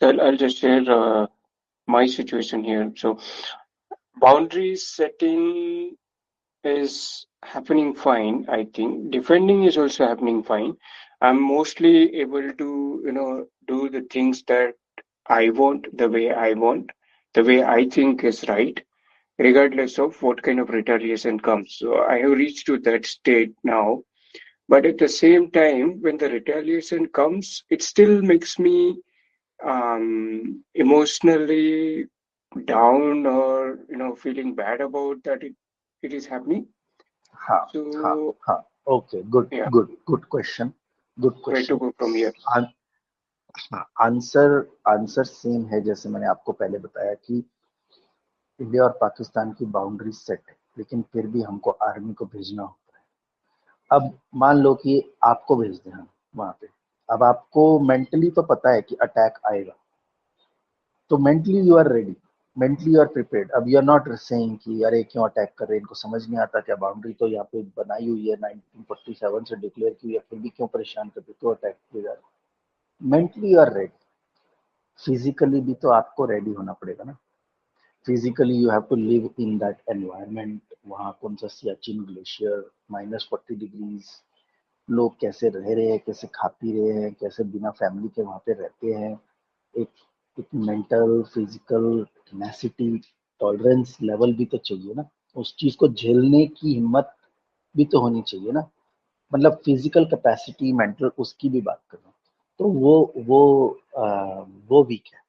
I'll just share my situation here. So boundary setting is happening fine, I think. Defending is also happening fine. I'm mostly able to, do the things that I want the way I think is right, regardless of what kind of retaliation comes. So I have reached to that state now. But at the same time, when the retaliation comes, it still makes me emotionally down, or feeling bad about that it is happening. हाँ हाँ So हाँ okay good yeah, good good question good where to question go from here? Answer answer same है जैसे मैंने आपको पहले बताया कि इंडिया और पाकिस्तान की बाउंड्री सेट है, लेकिन फिर भी हमको आर्मी को भेजना होता है। अब मान लो कि आपको भेज दें हम वहां पे, अब आपको मेंटली तो पता है कि अटैक आएगा, तो mentally you are ready, mentally you are prepared. अब यू आर नॉट सेइंग कि अरे क्यों अटैक कर रहे हैं, इनको समझ नहीं आता क्या, बाउंड्री तो यहाँ पे बनाई हुई है 1947 से डिक्लेयर की हुई है, फिर भी क्यों परेशान करते, तो अटैक किया जा रहा है। Mentally you are ready, physically भी तो आपको रेडी होना पड़ेगा ना। Physically you have to live in that environment. वहाँ कौन सा सियाचिन ग्लेशियर, -40 डिग्रीज, लोग कैसे रह रहे हैं, कैसे खा पी रहे हैं, कैसे बिना फैमिली के वहाँ पे रहते हैं। एक एक mental physical tenacity, tolerance level भी तो चाहिए ना, उस चीज को झेलने की हिम्मत भी तो होनी चाहिए ना। मतलब फिजिकल कैपेसिटी, मेंटल, उसकी भी बात कर रहा हूँ। तो वो वीक है।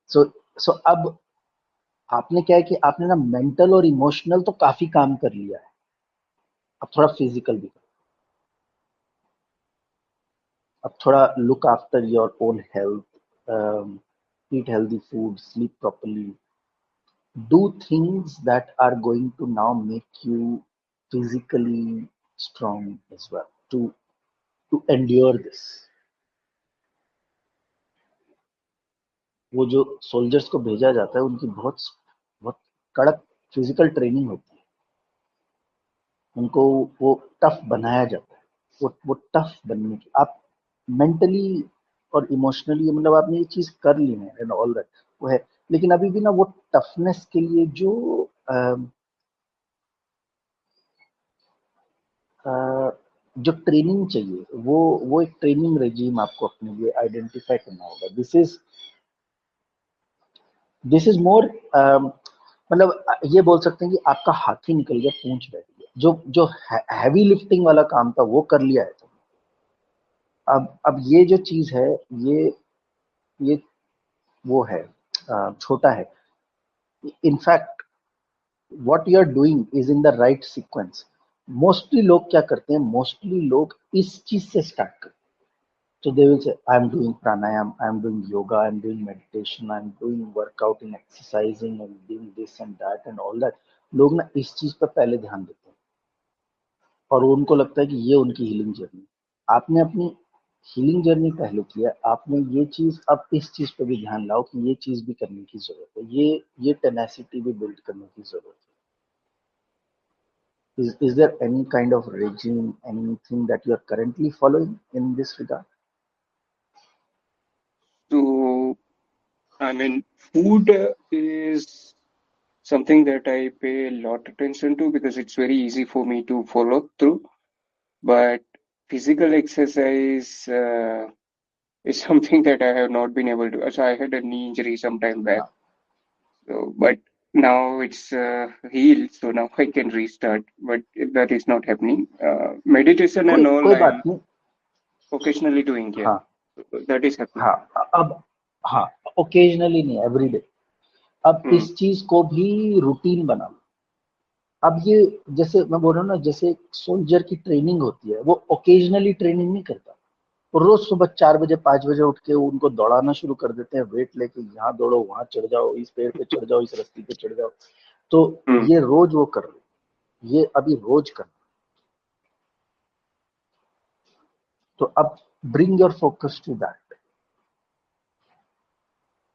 सो सो अब आपने क्या है कि आपने ना मेंटल और इमोशनल तो काफी काम कर लिया है, अब थोड़ा फिजिकल भी करो। अब थोड़ा look after your own health, eat healthy food, sleep properly, do things that are going to now make you physically strong as well to endure this। वो जो सोल्जर्स को भेजा जाता है उनकी बहुत बहुत कड़क फिजिकल ट्रेनिंग होती है, उनको वो टफ बनाया जाता है। वो टफ बनने की आप मेंटली और इमोशनली, मतलब आपने ये चीज कर ली है एंड ऑल दैट, वो है। लेकिन अभी भी ना वो टफनेस के लिए जो अ, जो ट्रेनिंग चाहिए, वो एक ट्रेनिंग रेजिम आपको अपने लिए आइडेंटिफाई करना होगा। दिस इज मोर, मतलब ये बोल सकते हैं कि आपका हाथी निकल गया, पूंछ बैठ गया। जो जो हैवी लिफ्टिंग वाला काम था वो कर लिया है। तो अब ये जो चीज है, ये वो है, छोटा है। In fact what you are doing is in the right sequence. Mostly लोग क्या करते हैं, मोस्टली लोग इस चीज से स्टार्ट करते हैं। So they will say, I'm doing pranayam, I'm doing yoga, I'm doing meditation, I'm doing workout and exercising and doing this and that and all that। लोग ना इस चीज पर पहले ध्यान देते हैं और उनको लगता है कि ये उनकी हीलिंग जर्नी। आपने अपनी हीलिंग जर्नी पहले किया, आपने ये चीज, अब इस चीज पे भी ध्यान लाओ कि ये चीज भी करने की जरूरत है, ये टेनेसिटी भी बिल्ड करने की जरूरत है। Is there any kind of regime, anything that you are currently following in this regard? So I mean, food is something that I pay a lot attention to because it's very easy for me to follow through. But physical exercise is something that I have not been able to. So I had a knee injury some time back. हाँ So, but now it's healed, so now I can restart. But that is not happening. Meditation and कोई all कोई I'm बात नहीं। occasionally doing here. हाँ So that is happening. हाँ अब हाँ, occasionally नहीं, एवरीडे। अब Hmm. इस चीज को भी रूटीन बना लो। अब ये, जैसे मैं बोल रहा हूँ ना, जैसे सोल्जर की ट्रेनिंग होती है, वो ओकेजनली ट्रेनिंग नहीं करता। वो रोज सुबह 4 बजे 5 बजे उठ के उनको दौड़ाना शुरू कर देते हैं, वेट लेके, यहाँ दौड़ो, वहां चढ़ जाओ, इस पेड़ पे चढ़ जाओ, इस रस्सी पे चढ़ जाओ। तो Hmm. ये रोज वो कर रहे, ये अभी रोज कर। तो अब bring your focus to that.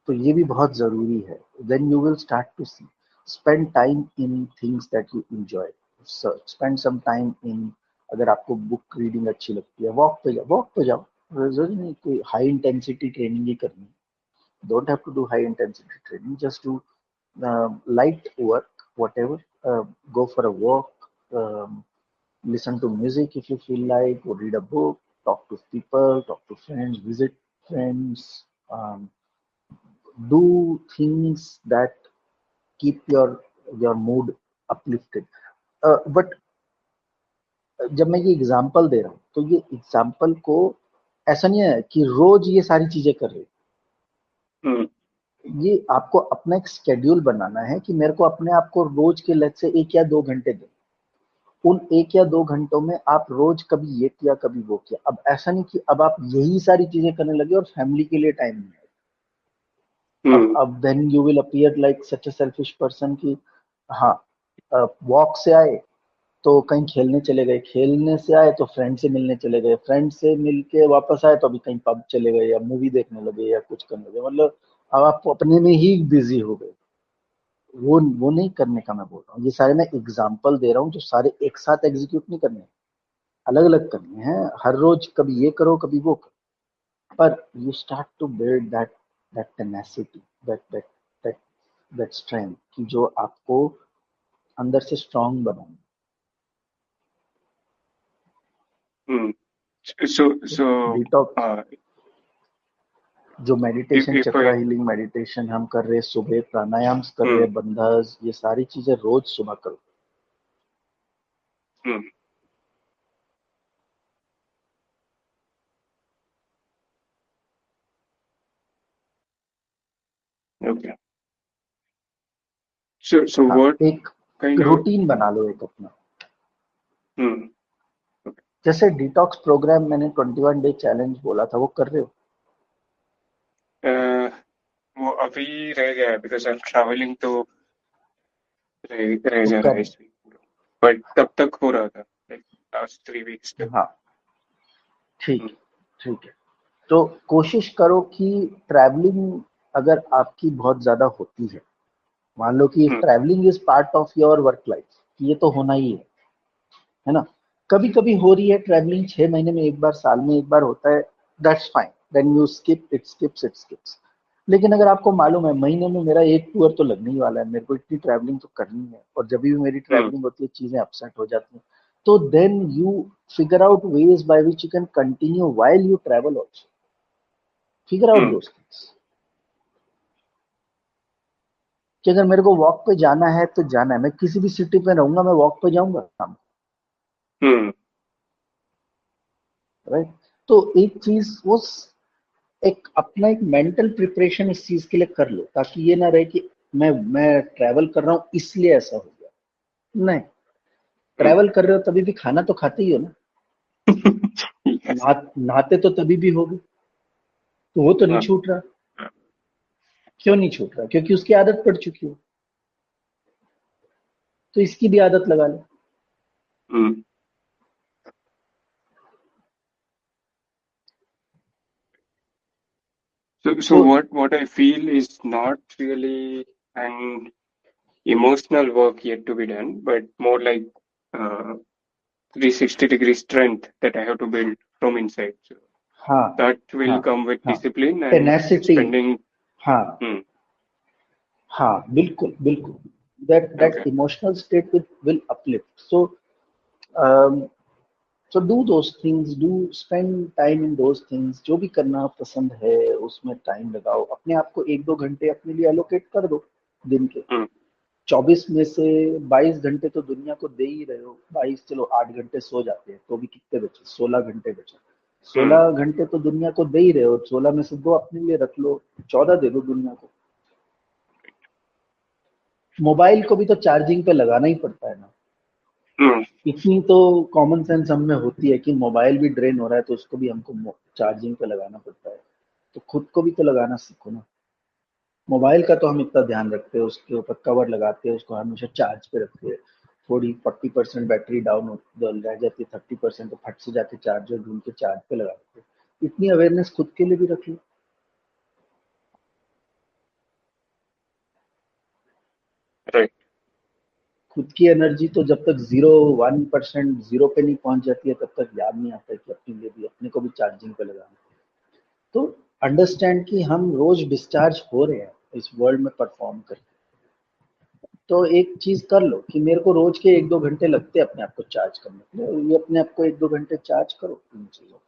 तो ये भी बहुत जरूरी है। Then you will start to see, spend time in things that you enjoy, spend some time in, अगर आपको बुक रीडिंग अच्छी लगती है, वॉक पे जाओ, वॉक पे जाओ, जरूरी नहीं कोई हाई इंटेंसिटी ट्रेनिंग ही करनी, don't have to do high intensity training, just do light work, whatever. Go for a walk, listen to music if you feel like, or read a book, talk to people, talk to friends, visit friends, do things that keep your mood uplifted. But जब मैं ये example दे रहा हूँ तो ये example को ऐसा नहीं है कि रोज ये सारी चीजें कर रही, हम्म ये आपको अपना एक स्केड्यूल बनाना है कि मेरे को अपने आप को रोज के लत से 1 या 2 घंटे दें। उन 1 या 2 घंटों में आप रोज कभी ये किया कभी वो किया। अब ऐसा नहीं कि अब आप यही सारी चीजें करने लगे और फैमिली के लिए टाइम नहीं है। हम्म अब then you will appear like such a selfish person कि हाँ, वॉक से आए तो कहीं खेलने चले गए, खेलने से आए तो फ्रेंड से मिलने चले गए, फ्रेंड से मिल के वापस आए तो अभी कहीं पब चले गए या मूवी देखने लगे या कुछ करने लगे। मतलब अब आप अपने में ही बिजी हो गए। वो नहीं करने का मैं बोल रहा हूँ। ये सारे मैं एग्जाम्पल दे रहा हूँ जो सारे एक साथ एग्जीक्यूट नहीं करने, अलग अलग करने हैं। हर रोज कभी ये करो कभी वो करो, पर you start to build that tenacity, that that that that strength कि जो आपको अंदर से स्ट्रांग बनाए। हम्म so डिटॉक्स, uh, जो meditation, if chakra I healing meditation हम कर रहे हैं, सुबह प्राणायाम कर रहे hmm हैं, बंधास, ये सारी चीजें रोज सुबह करो। hmm okay so हाँ, what एक kind of रूटीन बना लो एक अपना। hmm okay. जैसे डिटॉक्स प्रोग्राम मैंने 21 डे चैलेंज बोला था, वो कर रहे हो? uh, वो अभी रह गया है बिकॉज आई एम ट्रैवलिंग तो रह तो जा रहा है कर, इस वीक बट तब तक हो रहा था लाइक लास्ट 3 वीक्स तक हाँ ठीक हम्म है, ठीक है। तो कोशिश करो कि ट्रैवलिंग अगर आपकी बहुत ज्यादा होती है, मान लो कि hmm travelling is part of your work life, ये तो होना ही है ना। कभी कभी हो रही है ट्रैवलिंग, 6 महीने में एक बार, साल में एक बार होता है, that's fine, then you skip it, skips. लेकिन अगर आपको मालूम है महीने में मेरा एक टूर तो लगने ही वाला है, मेरे को इतनी ट्रैवलिंग तो करनी है, और जब भी मेरी हम्म ट्रैवलिंग होती है चीजें अपसेट हो जाती हैं, तो then you figure out ways by which you can continue while you travel also, figure out hmm those things. कि अगर मेरे को वॉक पे जाना है तो जाना है, मैं किसी भी सिटी पे रहूंगा मैं वॉक पे जाऊंगा, हम्म राइट। तो एक चीज वो एक अपना एक मेंटल प्रिपरेशन इस चीज के लिए कर लो, ताकि ये ना रहे कि मैं ट्रैवल कर रहा हूँ इसलिए ऐसा हो गया। नहीं, हम्म ट्रैवल कर रहे हो तभी भी खाना तो खाते ही हो ना, yes नहाते तो तभी भी होगे, तो वो तो नहीं हाँ छूट रहा। हाँ, क्यों नहीं छूट रहा? क्योंकि उसकी आदत पड़ चुकी है। तो इसकी भी आदत लगा लो। हम्म so तो what I feel is not really an emotional work yet to be done but more like uh, 360-degree strength that I have to build from inside. So हाँ, that will हाँ, come with हाँ, discipline and tenacity, spending. हाँ, Hmm, हाँ, बिल्कुल बिल्कुल, that okay. Emotional state will uplift. So so do those things, do spend time in those things, जो भी करना पसंद है उसमें टाइम लगाओ, अपने आप को 1-2 घंटे अपने लिए एलोकेट कर दो दिन के। Hmm, 24 में से 22 घंटे तो दुनिया को दे ही रहे हो, 22 चलो 8 घंटे सो जाते हैं तो भी कितने बचे, 16 घंटे बचे। hmm, 16 घंटे तो दुनिया को दे ही रहे हो, 16 में से 2 अपने लिए रख लो, 14 दे दो दुनिया को। मोबाइल को भी तो चार्जिंग पे लगाना ही पड़ता है ना। hmm, इतनी तो कॉमन सेंस हम में होती है कि मोबाइल भी ड्रेन हो रहा है तो उसको भी हमको चार्जिंग पे लगाना पड़ता है। तो खुद को भी तो लगाना सीखो ना। मोबाइल का तो हम इतना ध्यान रखते हैं, उसके ऊपर कवर लगाते हैं, उसको हमेशा चार्ज पे रखते हैं। थोड़ी 40% बैटरी डाउन रह जाती है, 30% तो फट से जाके चार्जर ढूंढ के चार्ज पे लगा देते हैं। इतनी अवेयरनेस खुद के लिए भी रख लो। right. खुद की एनर्जी तो जब तक 1% जीरो पे नहीं पहुंच जाती है तब तक याद नहीं आता है कि अपने लिए भी अपने को भी चार्जिंग पे लगाना। तो अंडरस्टैंड कि हम रोज डिस्चार्ज हो रहे हैं इस वर्ल्ड में परफॉर्म करके। तो एक चीज कर लो कि मेरे को रोज के 1-2 घंटे लगते हैं अपने आप को चार्ज करने के लिए, और ये अपने आप को 1-2 घंटे चार्ज करो इन चीजों को,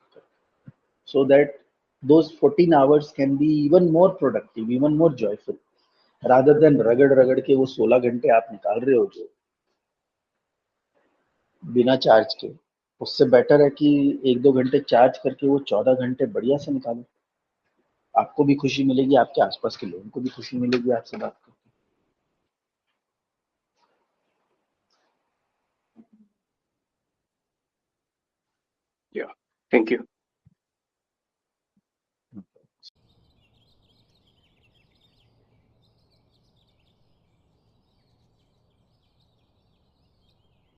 so that those 14 hours can be even more productive, even more joyful, rather than रगड़ रगड़ के वो 16 घंटे आप निकाल रहे हो जो बिना चार्ज के। उससे बेटर है कि 1-2 घंटे चार्ज करके वो 14 घंटे बढ़िया से निकालो। आपको भी खुशी मिलेगी, आपके आसपास के लोगों को भी खुशी मिलेगी आपसे बात करके। Yeah. Thank you.